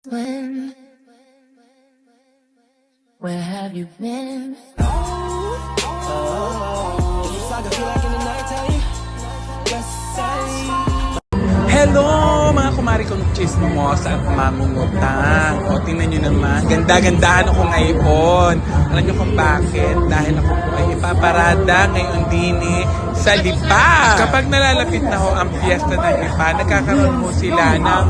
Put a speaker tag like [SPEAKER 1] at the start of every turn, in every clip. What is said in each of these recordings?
[SPEAKER 1] When, where have you been?
[SPEAKER 2] Hello mga kumari kong chismosa at mangungutang. O tingnan nyo naman, ganda-gandahan ako ngayon. Alam nyo kung bakit? Dahil ako po ay ipaparada ngayon din sa Lipa. Kapag nalalapit na ho ang piyesta ng Lipa, nagkakaroon ho sila ng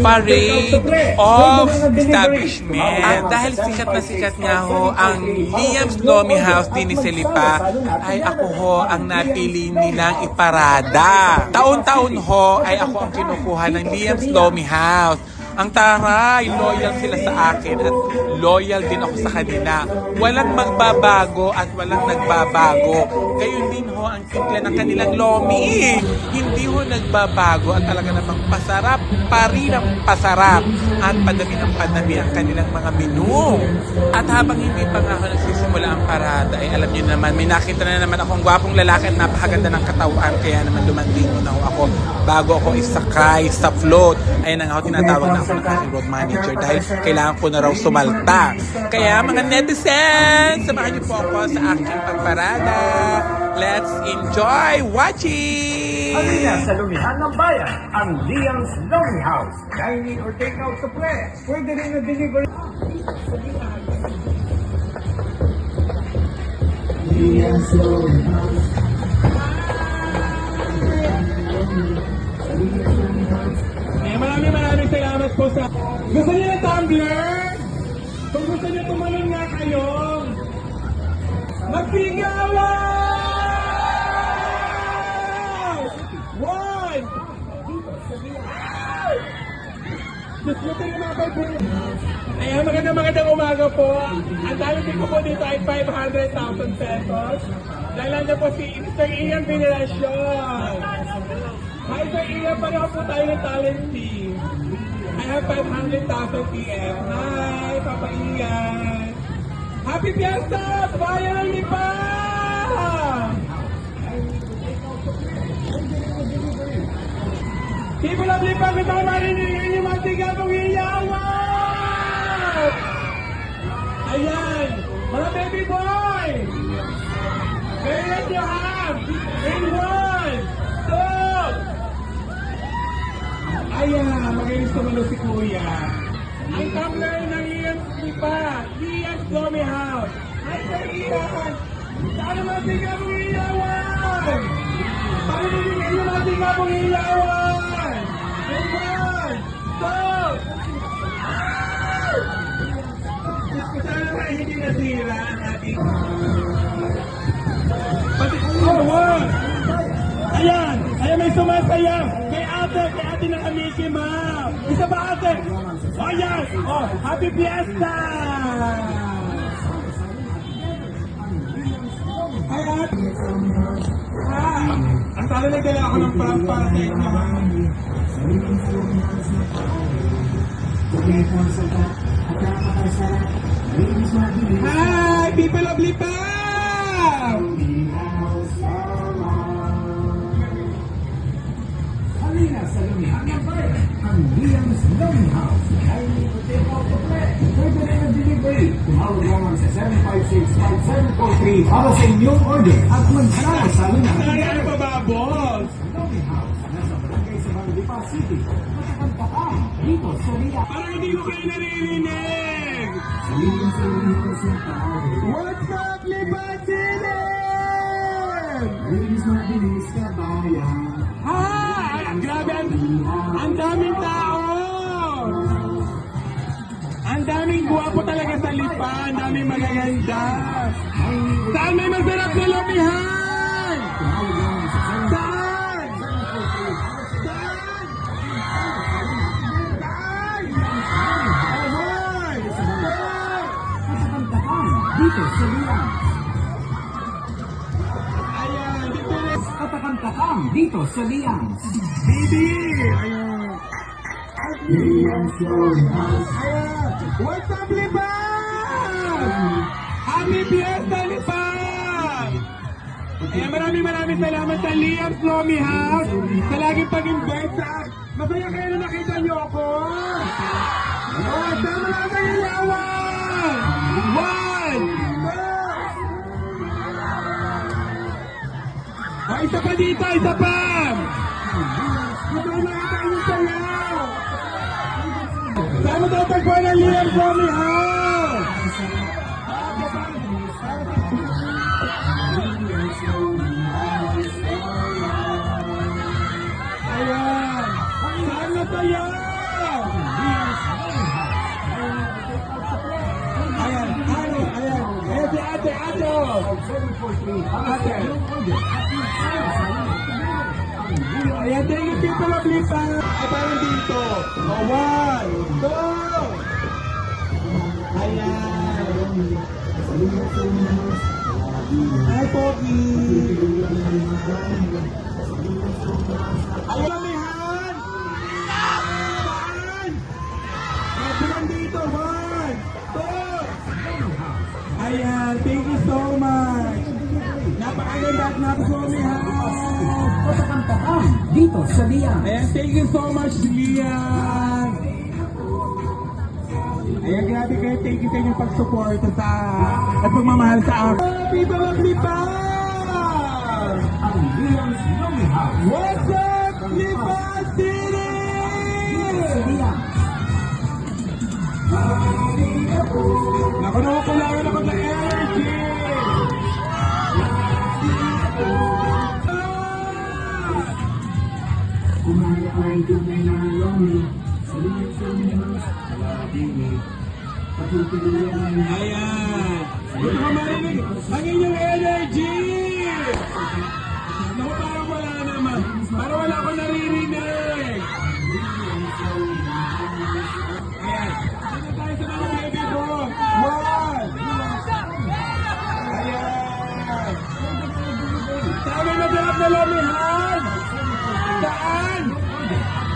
[SPEAKER 2] parade of establishment. At dahil sikat na sikat nga ho ang Liam's Lomi House din sa Lipa, ay ako ho ang napili nilang iparada. Taon-taon ho ay ako ang kinukuha ng Liam's Lomi House. Ang taray, loyal sila sa akin at loyal din ako sa kanila. Walang magbabago at walang nagbabago. Gayon din ho ang timpla ng kanilang lomi. Hindi ho nagbabago at talaga namang pasarap pa rin ang pasarap at padami ng padami ang kanilang mga menu. At habang hindi pa nga ako nagsisimula ang parada, ay alam niyo naman, may nakita na naman akong gwapong lalaki at napakaganda ng katawan. Kaya naman lumanding muna ako bago ako isakay sa float. Ayan ang ako tinatawag na ako ng aking road manager dahil kailangan ko na raw sumalta. Kaya mga netizens, samahan niyo po ako sa aking pagparada. Let's enjoy watching!
[SPEAKER 3] Halina sa lumihan ng bayan, ang Liam's Lomi House. Dining or take out to play. Pwede rin na delivery. Liam's Lomi House. Maraming salamat po sa... Gusto niyo ng tumbler? Kung gusto niyo tumalon nga kayo, magsigawan! One! Gusto niyo mga kaibigan? Ayan, magandang umaga po. Ang dami ko po dito ay 500,000 pesos. Dahil nandiyan po si Mr. Ian Veneracion. Hi Sir Ian, pareho po tayo ng talent team. I have 500,000 PM. Hi, Papa Ian. Happy Fiesta! Bayan ng Lipa! People of Lipa, gusto ko marinig yung mga tigabong iyawan! Ayan, mga baby boy! Raise your hand! In 1, 2, ayan, magaling sumalo si Kuya. Ang tumbler ng Liam's Lipa, Liam's Lomi House. Hi, Sir Ian! Saan ang mga tigabong ilawan? Parinig yung mga tigabong ilawan! In 1, 2, sana naman hindi nasira ang ating... Ayan! Ayan, may sumasaya! Kay ate ng Mickey Mouse! Isa ba ate? Oh, ayan! Oh, Happy Fiesta! Hi, ate! Ang tala nagdala ako ng prank para sa inyo, ha? Hi! People of Lipa! Halina sa lumihan ng bayan, ang Liam's Lomi House. Dining or take out to play. Pwede rin ang delivery. Tumawag lamang sa 756-5743 para sa inyong order at magsama sa lumihan. Ano pa ba, boss? Lomi House, nasa barangay sa Lipa City. Matakampaka, dito sa Liam. Parang hindi ko kayo naririnig. Sa Liam's Lomi House ng tao. What's up, Lipa City? Liam's mabilis ka bayan. Grabe, ang daming tao! Ang daming guwapo talaga sa Lipa, ang daming magaganda. Saan may masarap na lumihan? Saan? Saan? Dito sa Liam. Ayan, dito rin. Katakantakam dito sa Liam. Baby! Ayan. Liam's Lomi House. Ayan. What's up, Lipa? Happy Fiesta, Lipa! Ayan, maraming salamat sa Liam's Lomi House sa laging pag-invite sa... Masaya kayo na nakita niyo ako?
[SPEAKER 2] isa pa dito, isa pa! Ito na ata yung sayaw! Saan mo tatagpuan ang Liam Romy House? Ayan! Saan na sayaw? Ayan, ayan. Ayan si ate, ate! Ate! Ayan, thank you people of Lipa. Ay, parang dito. One, two. Ayan. Ay, Pogi. Ayan, Mihan. Saan? Parang dito. One, two. Ayan, thank you so much. Napakaganda at napasumihan.
[SPEAKER 3] Patakam-takam dito sa Liam.
[SPEAKER 2] Ayan, thank you so much, Liam. Ayan, grabe kayo. Thank you sa inyong pag-support sa at pagmamahal sa akin. People of Lipa!
[SPEAKER 3] Ang Liam's Lonely House.
[SPEAKER 2] What's up, Lipa City?
[SPEAKER 3] Sa Liam.
[SPEAKER 2] Naku, kailangan ako ng energy.
[SPEAKER 3] Kumain tunay na lonely. Sa Liam's Lonely House. Palagi patutuloy.
[SPEAKER 2] Ayan. Gusto ko marinig ang inyong energy. Naku, parang wala naman. Parang wala akong naririnig. Ayan. Dito tayo sa mga baby ko. One. Ayan. Saan may masarap na lamihan? Saan?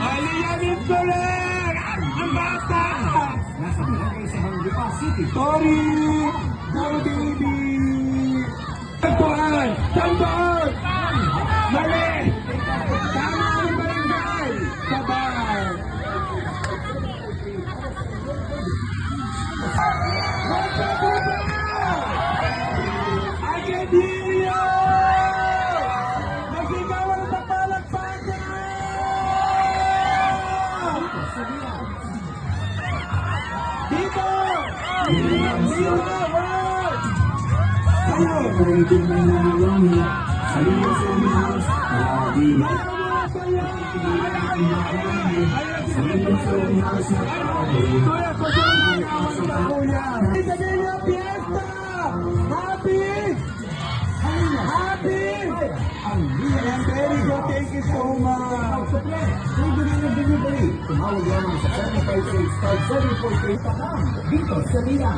[SPEAKER 2] Aliyan is correct! Ang bata!
[SPEAKER 3] Nasa Barangay sa Lipa City.
[SPEAKER 2] Sorry! Go baby! Tagpuan! Tagpuan! Mali! Tama ang barangay! Sa bar! I can hear you! Nagsigawan sa palagpagan! Dito! Dito!
[SPEAKER 3] Kumain tunay na lonely. Sa Liam's Lonely House. Palagi sa Liam's Lonely House na palagi.
[SPEAKER 2] Kuya, pasalamatan sa kuya! Sabihin niyo, fiesta! Happy! Happy!
[SPEAKER 3] Ang
[SPEAKER 2] Ayan, very good. Thank you so much.
[SPEAKER 3] Delivery. Tumawag lamang sa 756-5743 Takam dito sa Liam.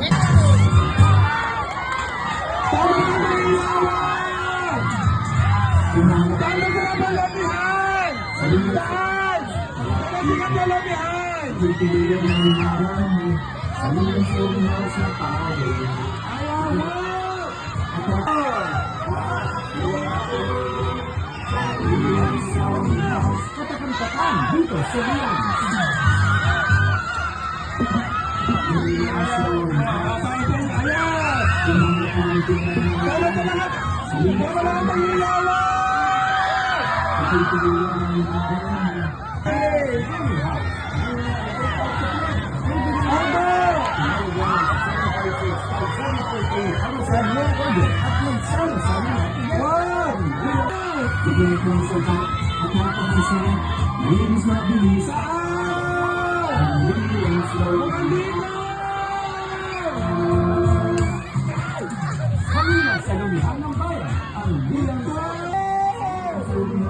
[SPEAKER 2] Tama na ang ilawan! Tama na ang balamihan! Saan? Kasi ka balamihan!
[SPEAKER 3] Pagpilihan ng marami sa Liam's Lonely House na palagi.
[SPEAKER 2] Ayaw mo!
[SPEAKER 3] Katakam-takam dito sa Liam.
[SPEAKER 2] Ayan!
[SPEAKER 3] Kumain tunay na
[SPEAKER 2] Tama na lahat! Tama na ang ilawan!
[SPEAKER 3] pagpilihan ng marami.
[SPEAKER 2] Hey! Ano? One!
[SPEAKER 3] Bigay ko ang sagot at napag-isa. Malinis na bilis.
[SPEAKER 2] Saan?
[SPEAKER 3] Ang Liam's Lonely
[SPEAKER 2] Andito!
[SPEAKER 3] Kanina sa lumihan ng bayan. Ang Liam's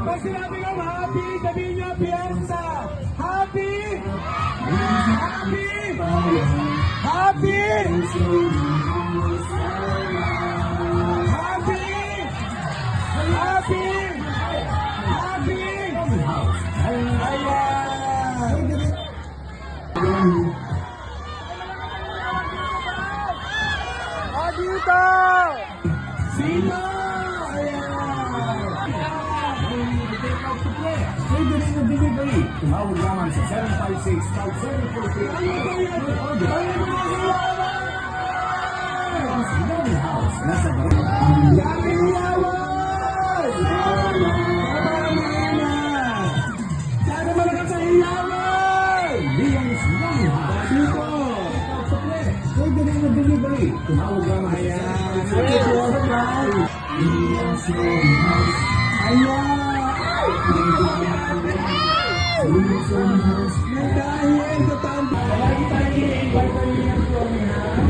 [SPEAKER 2] Pag sinabi ng happy, sabihin niyo fiesta! Happy! Happy! Happy! Happy! Happy! Happy! Ayan! Dito! Sino?
[SPEAKER 3] Pwede rin na delivery. Tumawag lamang sa 756-5743. Lonely House. Nasa Barangay.
[SPEAKER 2] Yaman!
[SPEAKER 3] dito. Pwede rin na delivery. Tumawag lang ang Liam's Lonely House. Liam's Lonely House. Dahil sa tampo. Lagi tayo i-invite ang Liam's Lonely House.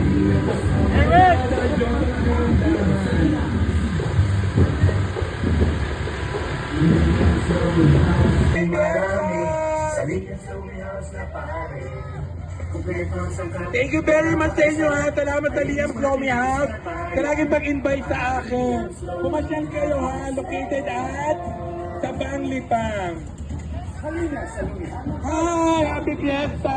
[SPEAKER 3] Ay marami sa Liam's Lonely House na pare. Kumpleto ang sangkap.
[SPEAKER 2] Thank you very much sa inyo ha. Salamat sa Liam's Lonely House. Talagang mag-invite sa akin. Pumasyan kayo ha. Located at Tabang Lipang.
[SPEAKER 3] Halina sa Lonely House.
[SPEAKER 2] Hi! Happy Fiesta!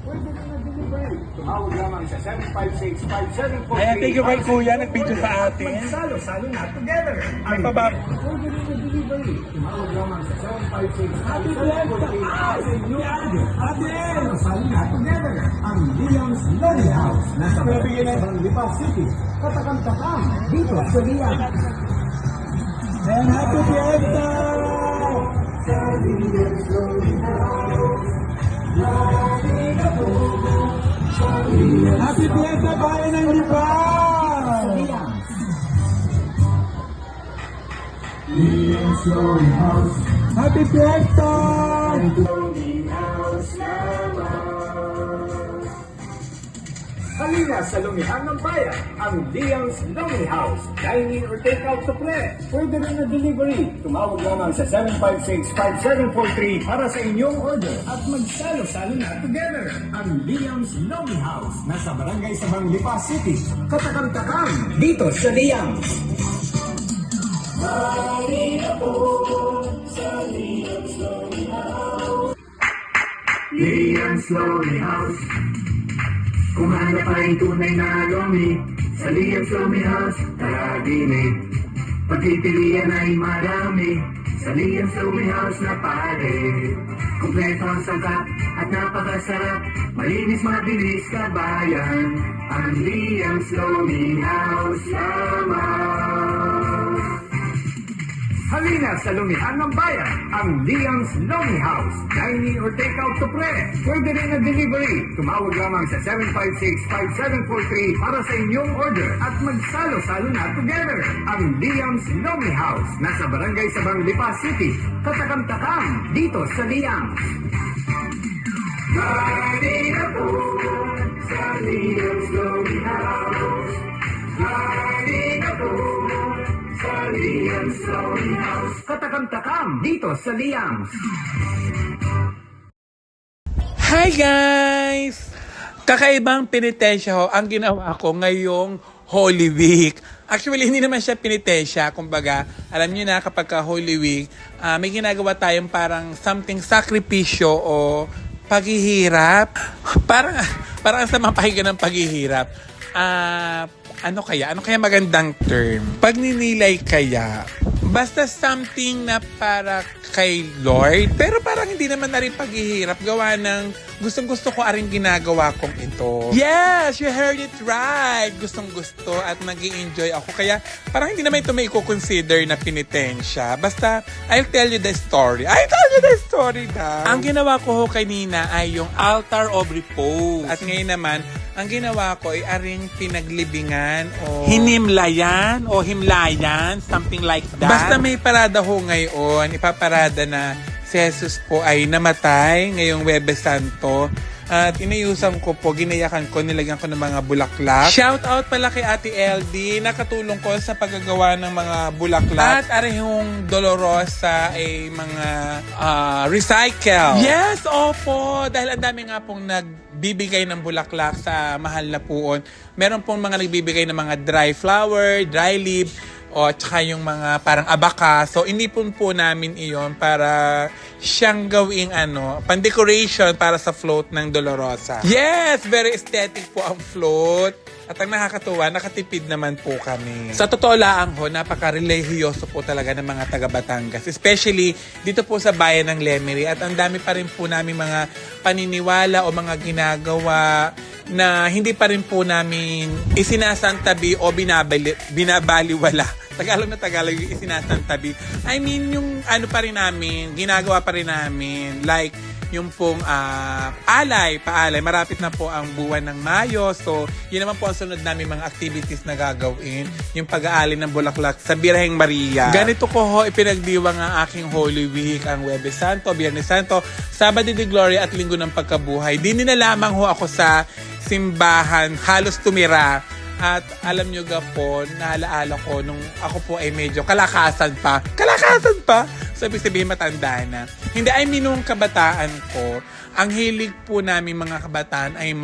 [SPEAKER 3] Pwede rin na delivery. Tumawag lamang sa 756-5743.
[SPEAKER 2] Ayan, thank you kay Kuya. Nag-video sa atin.
[SPEAKER 3] Magsalo-salo na together.
[SPEAKER 2] May pabab.
[SPEAKER 3] Pwede rin na delivery. Tumawag lamang sa 756-5743. Magsalo na together. Ang Liam's Lonely House. Nasa Lipa City. Katakam-takam. Dito sa Liam.
[SPEAKER 2] And Happy Fiesta!
[SPEAKER 3] Sa Liam's Lonely House. Lagi na po. Sa Liam's
[SPEAKER 2] Happy Fiesta, bayan ng Lipang!
[SPEAKER 3] Liam's Lonely House.
[SPEAKER 2] Happy Fiesta!
[SPEAKER 3] Lonely House naman. Halina sa lumihan ng bayan, ang Liam's Lonely House. Dining or take-out supply. Pwede rin na delivery. Tumawag lamang sa 756-5743 para sa inyong order. At magsalo-salo na together. Ang Liam's Lonely House. Nasa Barangay Sabang Lipa City. Katakam-takam. Dito sa Liam's. Halina po sa Liam's Lonely House. Liam's Lonely House. Kung hanap ay tunay na lomi, sa Liam's Lonely House, tara dinig. Pagpipilian ay marami, sa Liam's Lonely House na pare. Kumpleto ang sangkap at napakasarap, malinis mabilis kabayan. Ang Liam's Lonely House lamang. Halina sa lumihan ng bayan, ang Liam's Lonely House. Dining or take-out to pre. Pwede rin na delivery. Tumawag lamang sa 756-5743 para sa inyong order. At magsalo-salo na together. Ang Liam's Lonely House. Nasa Barangay Sabang Lipa City. Katakam-takam. Dito sa Liam's. Lagi na po sa Liam's Lonely House. Lagi na po sa Liam's Lonely House. Katakam-takam dito sa Liam's.
[SPEAKER 2] Hi guys! Kakaibang penitensya ho ang ginawa ko ngayong Holy Week. Actually, hindi naman siya penitensya. Kumbaga, alam niyo na kapag ka Holy Week, may ginagawa tayong parang something sakripisyo o paghihirap. Parang sa mga pahiga ng paghihirap. Ano kaya magandang term? Pagninilay kaya, basta something na para kay Lord, pero parang hindi naman na rin paghihirap, gawa ng gustong-gusto ko aring ginagawa kong ito. Yes, you heard it right! Gustong-gusto at nag-i-enjoy ako, kaya parang hindi naman ito may i-consider na penitensya. Basta, I'll tell you the story. Daw. Ang ginawa ko ho kanina ay yung altar of repose. At ngayon naman, ang ginawa ko ay aring pinaglibingan o hinimlayan o himlayan, something like that. Basta may parada ho ngayon, ipaparada na si Jesus po ay namatay ngayong Huwebes Santo. At inayusan ko po, ginayakan ko, nilagyan ko ng mga bulaklak. Shout out pala kay Ate LD, nakatulong ko sa paggagawa ng mga bulaklak. At arehong Dolorosa ay mga recycle. Yes, opo! Dahil ang dami nga pong nagbibigay ng bulaklak sa mahal na puon. Meron pong mga nagbibigay ng mga dry flower, dry leaf, o tsaka yung mga parang abaka. So, inipon po namin iyon para siyang gawing pan-decoration para sa float ng Dolorosa. Yes! Very aesthetic po ang float. At ang nakakatuwa, nakatipid naman po kami. Sa totoo lang ho, napaka-religyoso po talaga ng mga taga Batangas. Especially dito po sa bayan ng Lemery. At ang dami pa rin po namin mga paniniwala o mga ginagawa na hindi pa rin po namin isinasantabi o binabaliwala. Tagalog na Tagalog yung isinasantabi. I mean, yung pa rin namin, ginagawa pa rin namin. Like, yung pong paalay. Marapit na po ang buwan ng Mayo. So, yun naman po ang sunod namin mga activities na gagawin. Yung pag-aalay ng bulaklak sa Birheng Maria. Ganito ko ho, ipinagdiwang ang aking Holy Week, ang Huwebes Santo, Biyernes Santo, Sabado de Gloria at Linggo ng Pagkabuhay. Di na lamang ho ako sa simbahan, halos tumira. At alam nyo ga po, naalaala ko nung ako po ay medyo kalakasan pa. So, ibig sabihin matanda na. Hindi, I mean, nung kabataan ko, ang hilig po namin mga kabataan ay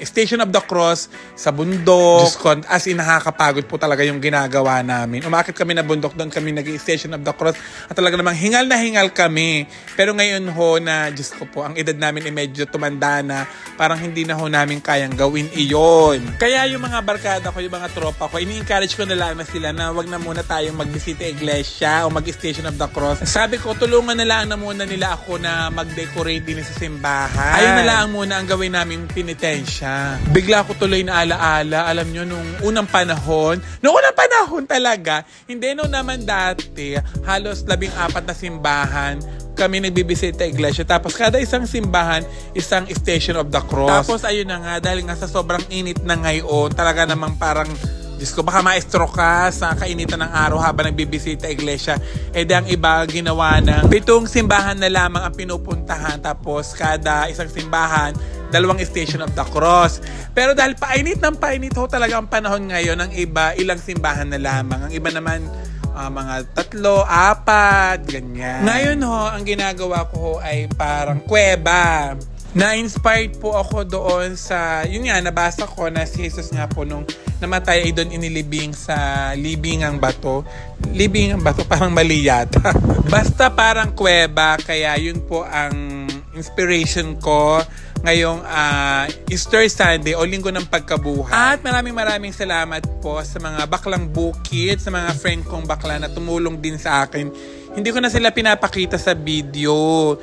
[SPEAKER 2] Station of the Cross sa bundok. Diyos ko, as in nakakapagod po talaga yung ginagawa namin. Umakit kami na bundok, doon kami nag-Station of the Cross. At talaga namang hingal na hingal kami. Pero ngayon ho na, Diyos ko po, ang edad namin ay medyo tumanda na. Parang hindi na ho namin kayang gawin iyon. Kaya yung mga barkada ko, yung mga tropa ko, ini-encourage ko na lang na sila na wag na muna tayong magbisita iglesia o mag-Station of the Cross. Sabi ko, tulungan na lang na muna nila ako na mag-decorate din sa simbahan. Ayun na lang muna ang gawin namin penitensya. Bigla ko tuloy na alaala, alam nyo, nung unang panahon talaga, hindi nung naman dati, halos 14 na simbahan, kami nagbibisita iglesia. Tapos kada isang simbahan, isang Station of the Cross. Tapos ayun na nga, dahil nga sa sobrang init na ngayon, talaga namang parang, Diyos ko, baka ma-stroke ka sa kainitan ng araw habang nagbibisita iglesia. Eh di ang iba ginawa ng 7 simbahan na lamang ang pinupuntahan. Tapos kada isang simbahan, 2 Station of the Cross. Pero dahil painit ho talaga ang panahon ngayon, ang iba ilang simbahan na lamang. Ang iba naman mga 3, 4, ganyan. Ngayon ho, ang ginagawa ko ho ay parang kuweba. Na-inspired po ako doon sa, yun nga, nabasa ko na si Jesus nga po nung namatay ay doon inilibing sa libingang bato. Libingang bato, parang mali yata. Basta parang kuweba, kaya yun po ang inspiration ko ngayong Easter Sunday o Linggo ng Pagkabuhay. At maraming salamat po sa mga baklang bukid, sa mga friend kong bakla na tumulong din sa akin. Hindi ko na sila pinapakita sa video.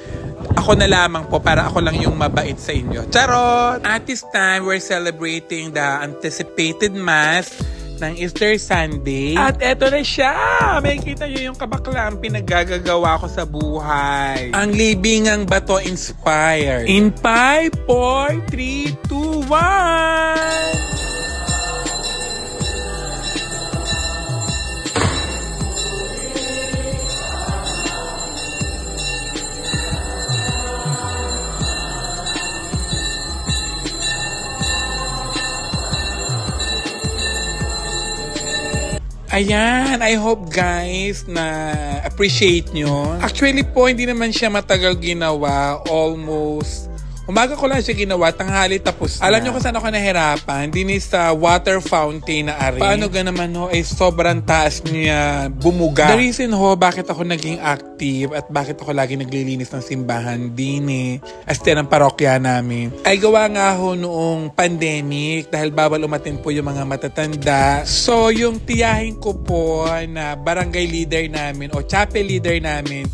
[SPEAKER 2] Ako na lamang po para ako lang yung mabait sa inyo. Charot! At this time, we're celebrating the anticipated Mass ng Easter Sunday. At eto na siya! May kita nyo yung kabaklang pinaggagawa ko sa buhay. Ang libingang bato inspired. In 5, 4, 3, 2, 1! Ayan, I hope guys na appreciate nyo. Actually po, hindi naman siya matagal ginawa. Almost umaga ko lang siya ginawa, tanghali tapos na. Alam nyo kung saan ako nahirapan? Hindi sa water fountain na ari. Paano ga naman ho, ay sobrang taas niya bumuga. The reason ho, bakit ako naging active at bakit ako lagi naglilinis ng simbahan din aster ang parokya namin, ay gawa nga ho noong pandemic dahil bawal umatin po yung mga matatanda. So, yung tiyahin ko po na barangay leader namin o chapel leader namin,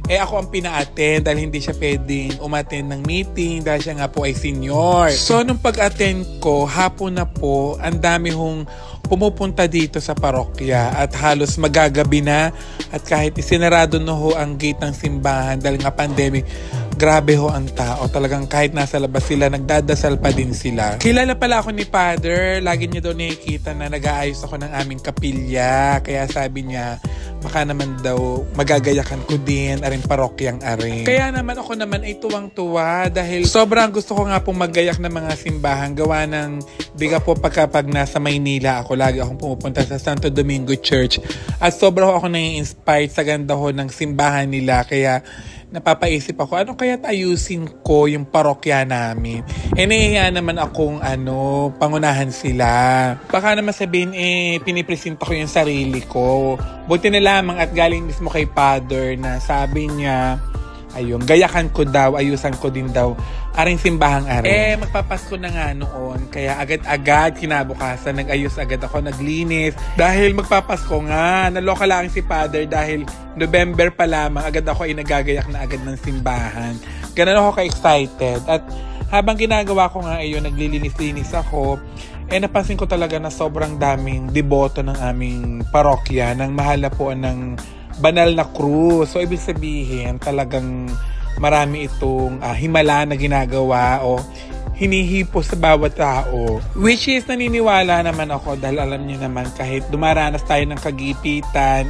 [SPEAKER 2] ako ang pina-attend dahil hindi siya pwedeng umattend ng meeting dahil siya nga po ay senior. So, nung pag-attend ko, hapon na po, ang dami hong pumupunta dito sa parokya at halos magagabi na at kahit isinarado na ho ang gate ng simbahan dahil nga pandemic, grabe ho ang tao. Talagang kahit nasa labas sila, nagdadasal pa din sila. Kilala pala ako ni Father. Lagi niya daw nakikita na nag-aayos ako ng aming kapilya. Kaya sabi niya, baka naman daw magagayakan ko din aring parokyang aring. Kaya naman ako naman ay tuwang-tuwa dahil sobrang gusto ko nga pong maggayak ng mga simbahan. Gawa ng biga po pagkapag nasa Maynila ako, lagi akong pumupunta sa Santo Domingo Church. At sobrang ako nai-inspired sa ganda ho ng simbahan nila. Kaya napapaisip ako, ano kaya ayusin ko yung parokya namin? Nahihiya naman akong pangunahan sila. Baka naman sabihin, pinipresenta ko yung sarili ko. Buti na lamang at galing mismo kay Father na sabi niya, ayun, gayakan ko daw, ayusan ko din daw aring simbahang aring. Magpapasko na nga noon, kaya agad-agad kinabukasan, nag-ayos agad ako, naglinis. Dahil magpapasko nga, naloka lang si Father dahil November pa lamang, agad ako ay nagagayak na agad ng simbahan. Ganun ako ka-excited. At habang ginagawa ko nga ayun, naglilinis-linis ako, napansin ko talaga na sobrang daming deboto ng aming parokya, ng mahal na po ng banal na krus. So, ibig sabihin, talagang marami itong himala na ginagawa o hinihipo sa bawat tao. Which is naniniwala naman ako dahil alam niyo naman kahit dumaranas tayo ng kagipitan,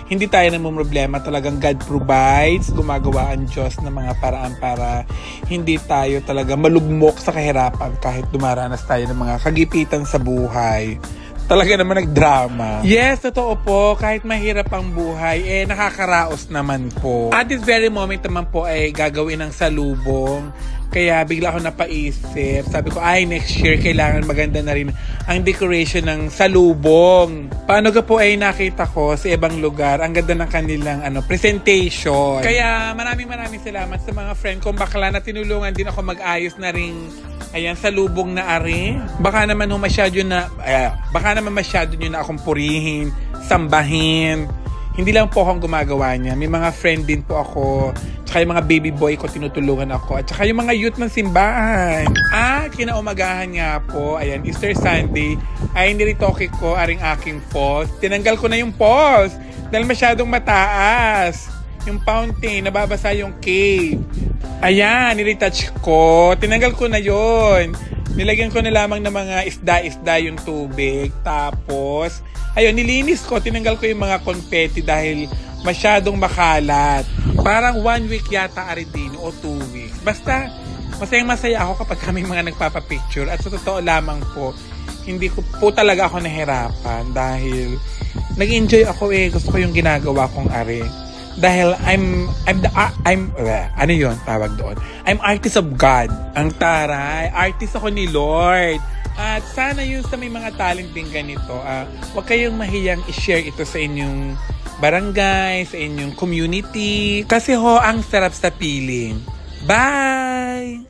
[SPEAKER 2] hindi tayo namumroblema. Talagang God provides, gumagawa ang Diyos ng mga paraan para hindi tayo talaga malugmok sa kahirapan kahit dumaranas tayo ng mga kagipitan sa buhay. Talaga naman nagdrama. Yes, totoo po. Kahit mahirap ang buhay, nakakaraos naman po. At this very moment naman po ay gagawin ng salubong. Kaya bigla ako napaisip. Sabi ko, next year kailangan maganda na rin ang decoration ng salubong. Paano ka po ay nakita ko sa ibang lugar, ang ganda ng kanilang presentation. Kaya maraming salamat sa mga friend kong bakla na tinulungan din ako mag-ayos na rin. Ayan, salubong na ari. Baka naman masyado nyo na akong purihin, sambahin. Hindi lang po akong gumagawa niya. May mga friend din po ako. Tsaka yung mga baby boy ko, tinutulungan ako. At tsaka yung mga youth ng simbahan. Kinaumagahan nga po. Ayan, Easter Sunday. Ay, niritoke ko aring aking falls. Tinanggal ko na yung falls. Dahil masyadong mataas. Yung fountain, nababasa yung cave. Ayan, niretouch ko. Tinanggal ko na yon. Nilagyan ko na lamang ng mga isda-isda yung tubig. Tapos, ayun, nilinis ko. Tinanggal ko yung mga confetti dahil masyadong makalat. Parang 1 week yata din o 2 weeks. Basta, masayang-masaya ako kapag kami mga nagpapapicture. At sa totoo lamang po, hindi ko po talaga ako nahirapan dahil nag-enjoy ako Gusto ko yung ginagawa kong ari. Dahil I'm ano yun tawag doon? I'm artist of God. Ang taray, artist ako ni Lord. At sana yun sa may mga talent din ganito, huwag kayong mahiyang i-share ito sa inyong barangay, sa inyong community. Kasi ang sarap sa piling. Bye!